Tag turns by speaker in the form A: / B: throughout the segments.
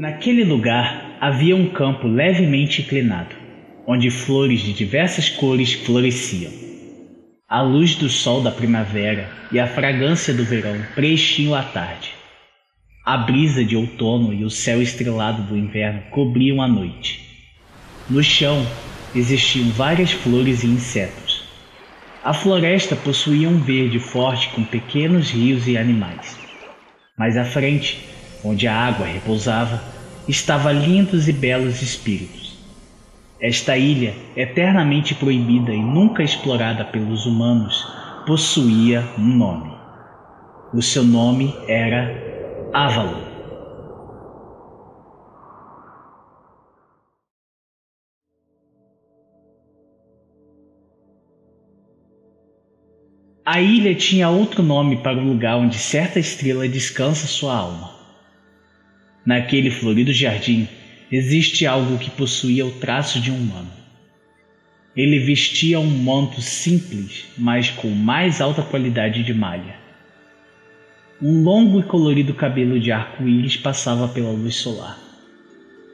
A: Naquele lugar havia um campo levemente inclinado, onde flores de diversas cores floresciam. A luz do sol da primavera e a fragrância do verão preenchiam a tarde. A brisa de outono e o céu estrelado do inverno cobriam a noite. No chão existiam várias flores e insetos. A floresta possuía um verde forte com pequenos rios e animais. Mais à frente, onde a água repousava, estavam lindos e belos espíritos. Esta ilha, eternamente proibida e nunca explorada pelos humanos, possuía um nome. O seu nome era Avalon. A ilha tinha outro nome para o lugar onde certa estrela descansa sua alma. Naquele florido jardim existe algo que possuía o traço de um humano. Ele vestia um manto simples, mas com mais alta qualidade de malha. Um longo e colorido cabelo de arco-íris passava pela luz solar.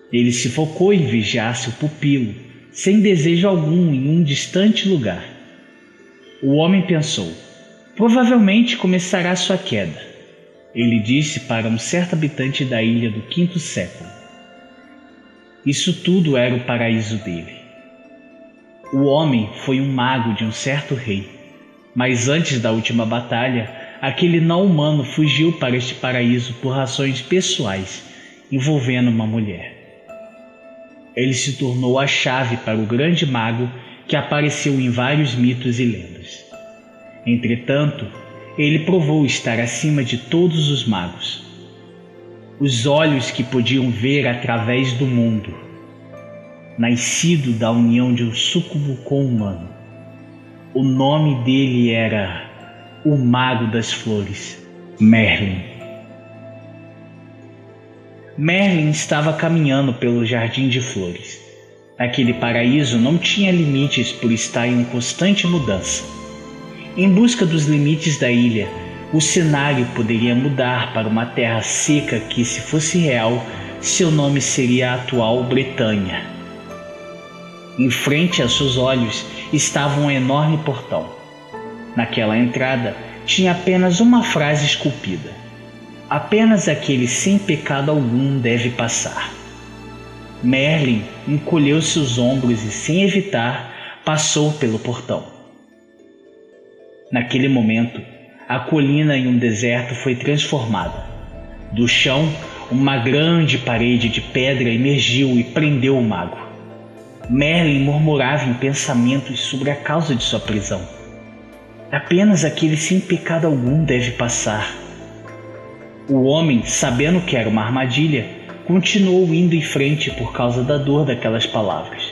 A: Ele se focou em vigiar seu pupilo, sem desejo algum, em um distante lugar. O homem pensou: provavelmente começará sua queda. Ele disse para um certo habitante da ilha do 5º século. Isso tudo era o paraíso dele. O homem foi um mago de um certo rei, mas antes da última batalha, aquele não-humano fugiu para este paraíso por razões pessoais, envolvendo uma mulher. Ele se tornou a chave para o grande mago que apareceu em vários mitos e lendas. Entretanto, ele provou estar acima de todos os magos. Os olhos que podiam ver através do mundo. Nascido da união de um súcubo com um humano. O nome dele era o Mago das Flores, Merlin. Merlin estava caminhando pelo jardim de flores. Aquele paraíso não tinha limites por estar em constante mudança. Em busca dos limites da ilha, o cenário poderia mudar para uma terra seca que, se fosse real, seu nome seria a atual Bretanha. Em frente a seus olhos estava um enorme portão. Naquela entrada tinha apenas uma frase esculpida: apenas aquele sem pecado algum deve passar. Merlin encolheu seus ombros e, sem evitar, passou pelo portão. Naquele momento, a colina em um deserto foi transformada. Do chão, uma grande parede de pedra emergiu e prendeu o mago. Merlin murmurava em pensamentos sobre a causa de sua prisão. Apenas aquele sem pecado algum deve passar. O homem, sabendo que era uma armadilha, continuou indo em frente por causa da dor daquelas palavras.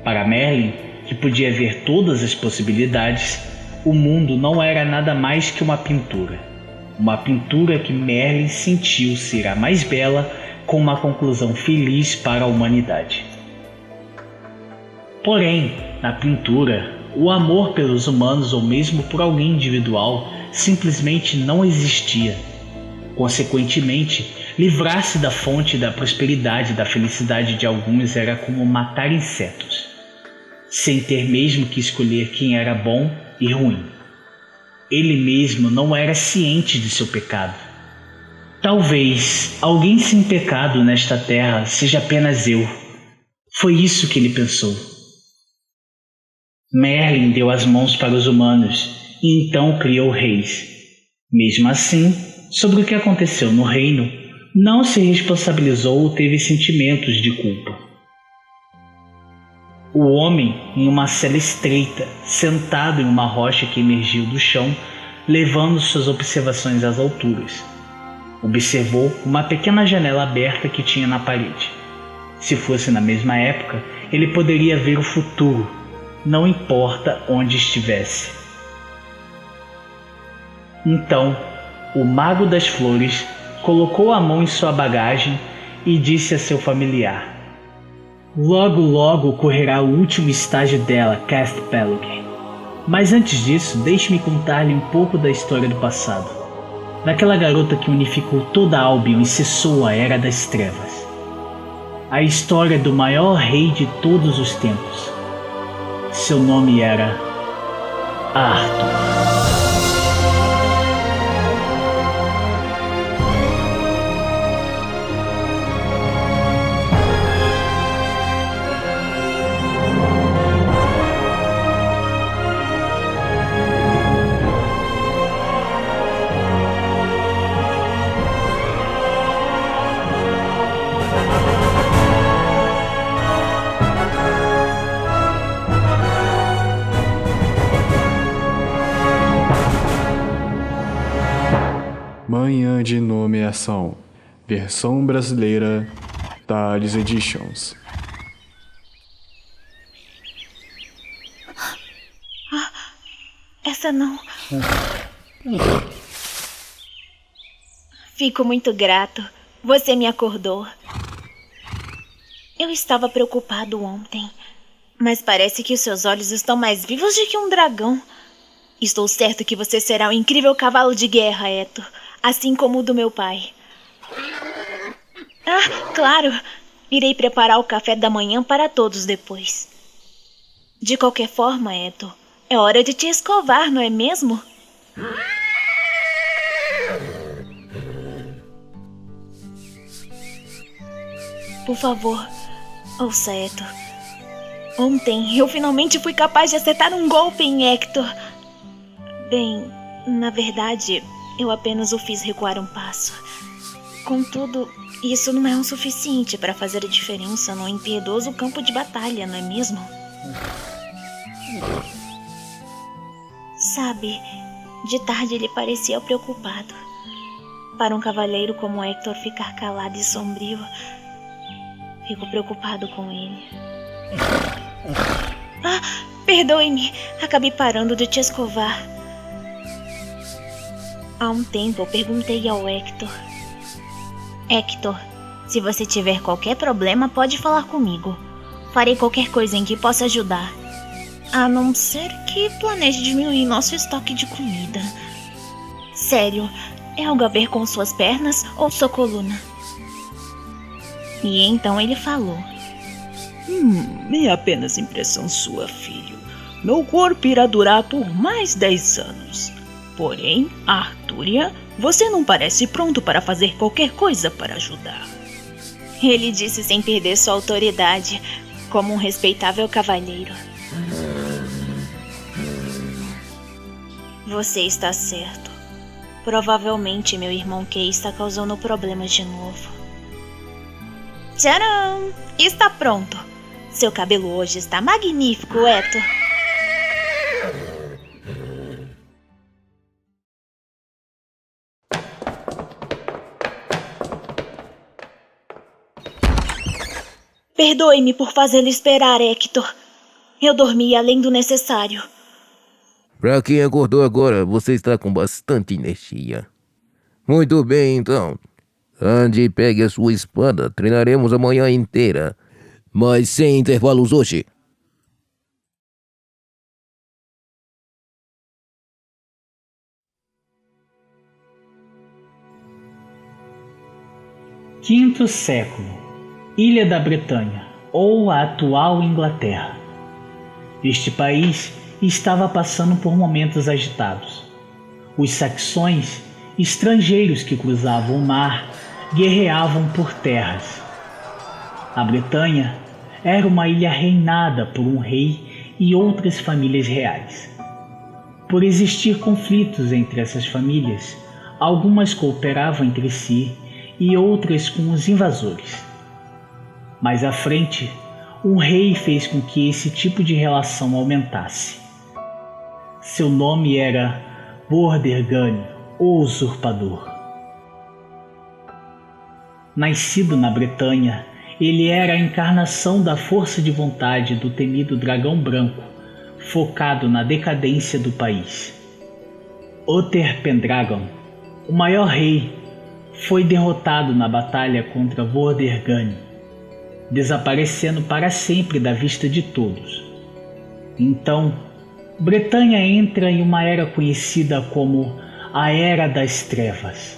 A: Para Merlin, que podia ver todas as possibilidades, o mundo não era nada mais que uma pintura. Uma pintura que Merlin sentiu ser a mais bela, com uma conclusão feliz para a humanidade. Porém, na pintura, o amor pelos humanos ou mesmo por alguém individual simplesmente não existia. Consequentemente, livrar-se da fonte da prosperidade e da felicidade de alguns era como matar insetos, sem ter mesmo que escolher quem era bom e ruim. Ele mesmo não era ciente de seu pecado. Talvez alguém sem pecado nesta terra seja apenas eu. Foi isso que ele pensou. Merlin deu as mãos para os humanos e então criou reis. Mesmo assim, sobre o que aconteceu no reino, não se responsabilizou ou teve sentimentos de culpa. O homem, em uma cela estreita, sentado em uma rocha que emergiu do chão, levando suas observações às alturas, observou uma pequena janela aberta que tinha na parede. Se fosse na mesma época, ele poderia ver o futuro, não importa onde estivesse. Então, o Mago das Flores colocou a mão em sua bagagem e disse a seu familiar: logo logo ocorrerá o último estágio dela, Cast Peluke. Mas antes disso, deixe-me contar-lhe um pouco da história do passado. daquela garota que unificou toda Albion e cessou a Era das Trevas. A história do maior rei de todos os tempos. Seu nome era Arthur.
B: Manhã de Nomeação, versão brasileira, Thales Editions.
C: Essa não. Fico muito grato. Você me acordou. Eu estava preocupado ontem, mas parece que os seus olhos estão mais vivos do que um dragão. Estou certo que você será um incrível cavalo de guerra, Héctor, assim como o do meu pai. Claro! Irei preparar o café da manhã para todos depois. De qualquer forma, Héctor, é hora de te escovar, não é mesmo? Por favor, ouça, Héctor. Ontem eu finalmente fui capaz de acertar um golpe em Héctor. Bem, na verdade, eu apenas o fiz recuar um passo. Contudo, isso não é o suficiente para fazer a diferença no impiedoso campo de batalha, não é mesmo? Sabe, de tarde ele parecia preocupado. Para um cavaleiro como Héctor ficar calado e sombrio, fico preocupado com ele. Perdoe-me, acabei parando de te escovar. Há um tempo eu perguntei ao Héctor. Héctor, se você tiver qualquer problema, pode falar comigo. Farei qualquer coisa em que possa ajudar. A não ser que planeje diminuir nosso estoque de comida. Sério, é algo a ver com suas pernas ou sua coluna? E então ele falou.
D: É apenas impressão sua, filho. Meu corpo irá durar por mais 10 anos. Porém, Artúria, você não parece pronto para fazer qualquer coisa para ajudar.
C: Ele disse sem perder sua autoridade, como um respeitável cavalheiro. Você está certo. Provavelmente meu irmão Kay está causando problemas de novo. Tcharam! Está pronto. Seu cabelo hoje está magnífico, Héctor. Perdoe-me por fazê-lo esperar, Héctor. Eu dormi além do necessário.
E: Pra quem acordou agora, você está com bastante energia. Muito bem, então. Ande e pegue a sua espada. Treinaremos a manhã inteira, mas sem intervalos hoje.
A: Quinto século. Ilha da Bretanha, ou a atual Inglaterra. Este país estava passando por momentos agitados. Os saxões, estrangeiros que cruzavam o mar, guerreavam por terras. A Bretanha era uma ilha reinada por um rei e outras famílias reais. Por existir conflitos entre essas famílias, algumas cooperavam entre si e outras com os invasores. Mais à frente, um rei fez com que esse tipo de relação aumentasse. Seu nome era Vordergane, o Usurpador. Nascido na Bretanha, ele era a encarnação da força de vontade do temido Dragão Branco, focado na decadência do país. Uther Pendragon, o maior rei, foi derrotado na batalha contra Vordergane, desaparecendo para sempre da vista de todos. Então, Bretanha entra em uma era conhecida como a Era das Trevas.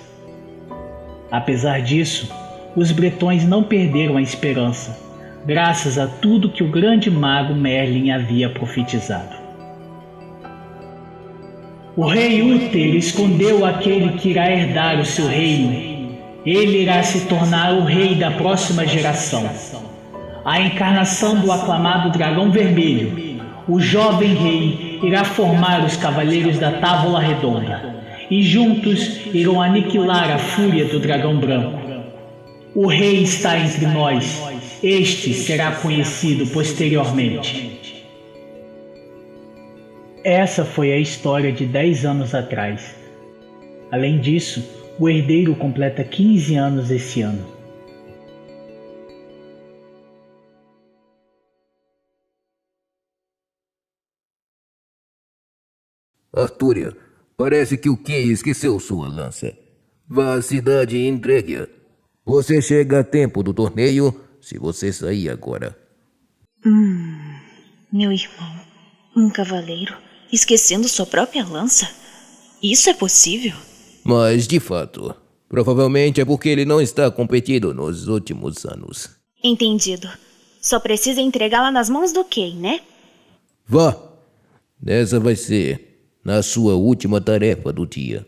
A: Apesar disso, os bretões não perderam a esperança, graças a tudo que o grande mago Merlin havia profetizado. O rei Uther escondeu aquele que irá herdar o seu reino. Ele irá se tornar o rei da próxima geração. A encarnação do aclamado dragão vermelho, o jovem rei, irá formar os cavaleiros da Távola Redonda, e juntos irão aniquilar a fúria do dragão branco. O rei está entre nós. Este será conhecido posteriormente. Essa foi a história de 10 anos atrás. Além disso, o herdeiro completa 15 anos esse ano.
E: Artúria, parece que o Kay esqueceu sua lança. Vá à cidade e entregue-a. Você chega a tempo do torneio se você sair agora.
C: Meu irmão, um cavaleiro, esquecendo sua própria lança? Isso é possível?
E: Mas, de fato, provavelmente é porque ele não está competindo nos últimos anos.
C: Entendido. Só precisa entregá-la nas mãos do Kay, né?
E: Vá! Essa vai ser a sua última tarefa do dia.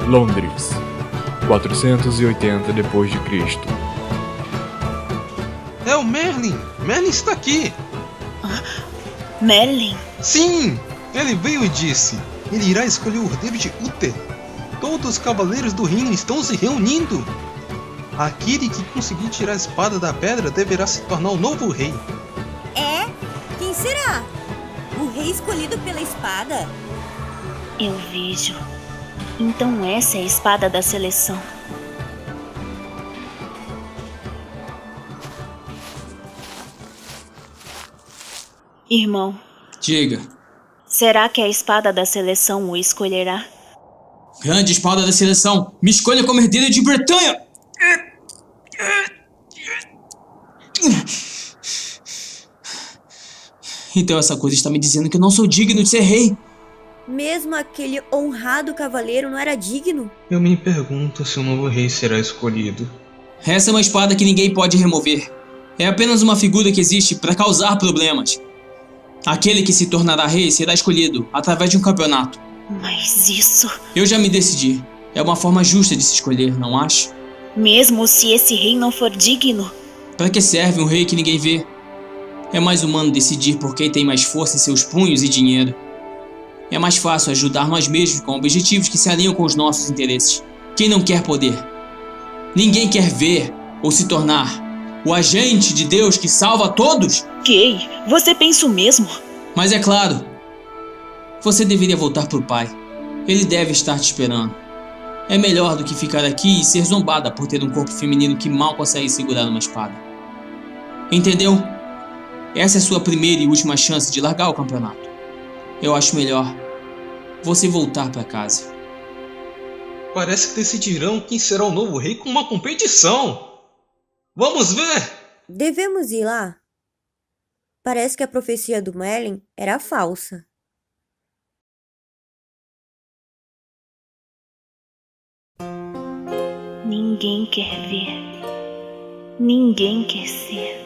B: Londres, 480 depois de Cristo.
F: É o Merlin! Merlin está aqui!
C: Merlin?
F: Sim! Ele veio e disse: ele irá escolher o herdeiro de Uther. Todos os cavaleiros do reino estão se reunindo. Aquele que conseguir tirar a espada da pedra deverá se tornar o novo rei.
G: É? Quem será? O rei escolhido pela espada?
C: Eu vejo. Então essa é a espada da seleção. Irmão,
H: Diga.
C: será que a espada da seleção o escolherá?
H: Grande espada da seleção, me escolha como herdeiro de Bretanha! Então essa coisa está me dizendo que eu não sou digno de ser rei.
G: Mesmo aquele honrado cavaleiro não era digno?
F: Eu me pergunto se o novo rei será escolhido.
H: Essa é uma espada que ninguém pode remover. É apenas uma figura que existe para causar problemas. Aquele que se tornará rei será escolhido através de um campeonato.
C: Mas isso...
H: Eu já me decidi. É uma forma justa de se escolher, não acha?
C: Mesmo se esse rei não for digno?
H: Para que serve um rei que ninguém vê? É mais humano decidir por quem tem mais força em seus punhos e dinheiro. É mais fácil ajudar nós mesmos com objetivos que se alinham com os nossos interesses. Quem não quer poder? Ninguém quer ver ou se tornar o agente de Deus que salva todos?
C: Kay, você pensa o mesmo?
H: Mas é claro, você deveria voltar pro pai. Ele deve estar te esperando. É melhor do que ficar aqui e ser zombada por ter um corpo feminino que mal consegue segurar uma espada. Entendeu? Essa é sua primeira e última chance de largar o campeonato. Eu acho melhor você voltar para casa.
F: Parece que decidirão quem será o novo rei com uma competição. Vamos ver!
G: Devemos ir lá? Parece que a profecia do Merlin era falsa.
C: Ninguém quer ver. Ninguém quer ser.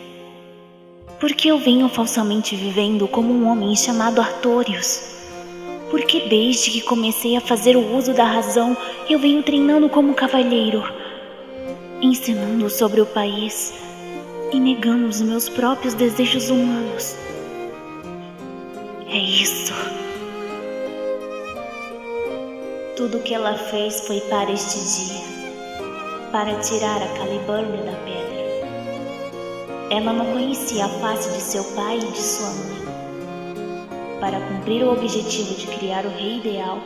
C: Porque eu venho falsamente vivendo como um homem chamado Artorius? Porque desde que comecei a fazer o uso da razão, eu venho treinando como cavalheiro, ensinando sobre o país e negando os meus próprios desejos humanos. É isso. Tudo que ela fez foi para este dia, para tirar a Caliburn da pedra. Ela não conhecia a face de seu pai e de sua mãe. Para cumprir o objetivo de criar o rei ideal,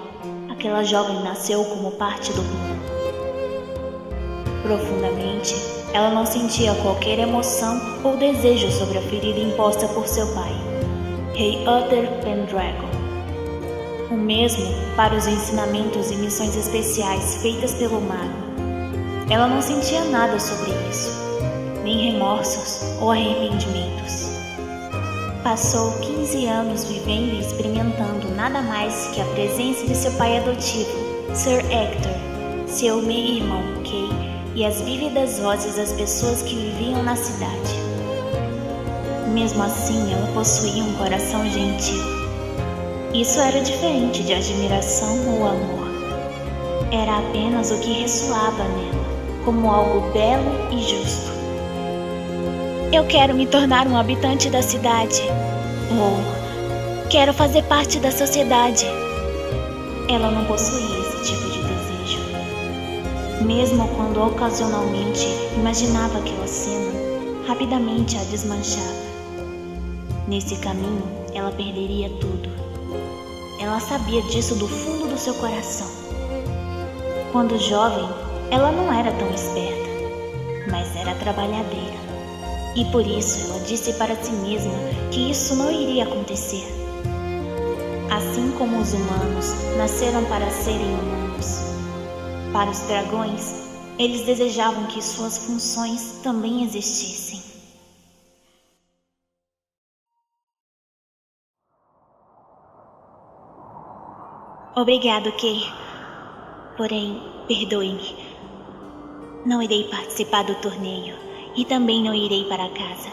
C: aquela jovem nasceu como parte do plano. Profundamente, ela não sentia qualquer emoção ou desejo sobre a ferida imposta por seu pai, Rei Uther Pendragon. O mesmo para os ensinamentos e missões especiais feitas pelo mago. Ela não sentia nada sobre isso, nem remorsos ou arrependimentos. Passou 15 anos vivendo e experimentando nada mais que a presença de seu pai adotivo, Sir Hector, seu meio-irmão, Kay, e as vívidas vozes das pessoas que viviam na cidade. Mesmo assim, ela possuía um coração gentil. Isso era diferente de admiração ou amor. Era apenas o que ressoava nela, como algo belo e justo. Eu quero me tornar um habitante da cidade. Ou quero fazer parte da sociedade. Ela não possuía esse tipo de desejo. Mesmo quando ocasionalmente imaginava aquela cena, rapidamente a desmanchava. Nesse caminho, ela perderia tudo. Ela sabia disso do fundo do seu coração. Quando jovem, ela não era tão esperta, mas era trabalhadeira. E por isso ela disse para si mesma que isso não iria acontecer. Assim como os humanos nasceram para serem humanos, para os dragões, eles desejavam que suas funções também existissem. Obrigado, Kay. Porém, perdoe-me. Não irei participar do torneio e também não irei para casa.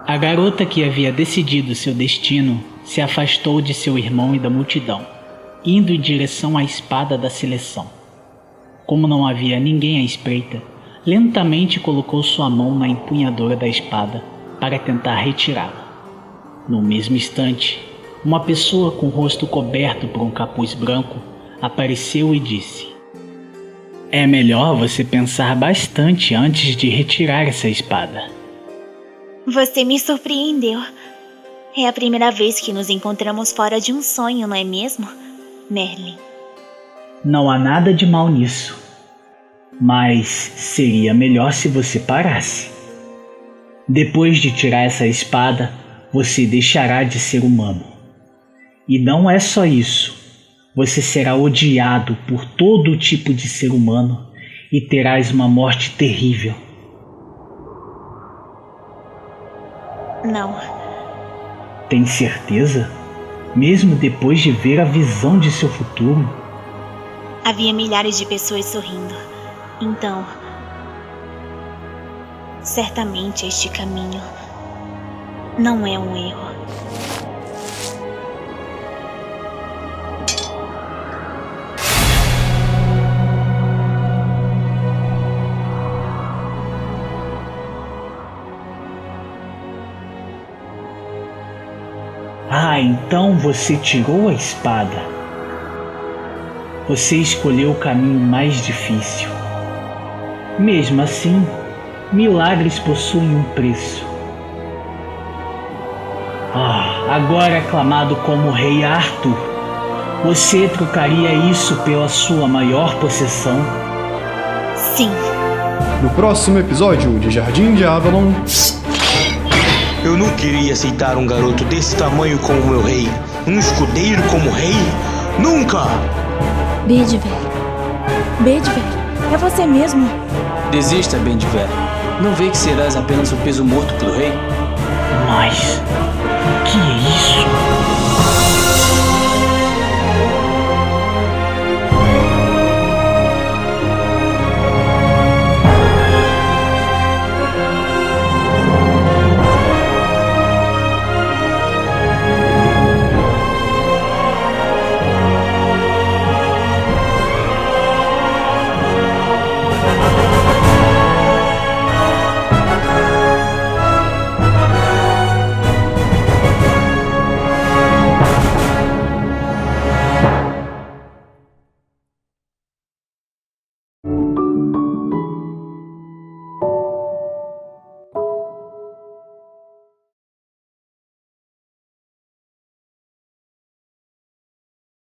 A: A garota que havia decidido seu destino se afastou de seu irmão e da multidão, indo em direção à espada da seleção. Como não havia ninguém à espreita, lentamente colocou sua mão na empunhadura da espada para tentar retirá-la. No mesmo instante, uma pessoa com o rosto coberto por um capuz branco apareceu e disse: "É melhor você pensar bastante antes de retirar essa espada."
C: Você me surpreendeu. É a primeira vez que nos encontramos fora de um sonho, não é mesmo, Merlin?
A: Não há nada de mal nisso, mas seria melhor se você parasse. Depois de tirar essa espada, você deixará de ser humano. E não é só isso. Você será odiado por todo tipo de ser humano e terás uma morte terrível.
C: Não.
A: Tem certeza? Mesmo depois de ver a visão de seu futuro?
C: Havia milhares de pessoas sorrindo. Então, certamente este caminho não é um erro.
A: Ah, então você tirou a espada. Você escolheu o caminho mais difícil. Mesmo assim, milagres possuem um preço. Agora aclamado como Rei Arthur, você trocaria isso pela sua maior possessão?
C: Sim.
B: No próximo episódio de Jardim de Avalon...
I: Eu não queria aceitar um garoto desse tamanho como meu rei. Um escudeiro como rei? Nunca!
J: Bedivere, é você mesmo?
H: Desista, Bedivere. Não vê que serás apenas o peso morto pelo rei?
A: Mas... o que é isso?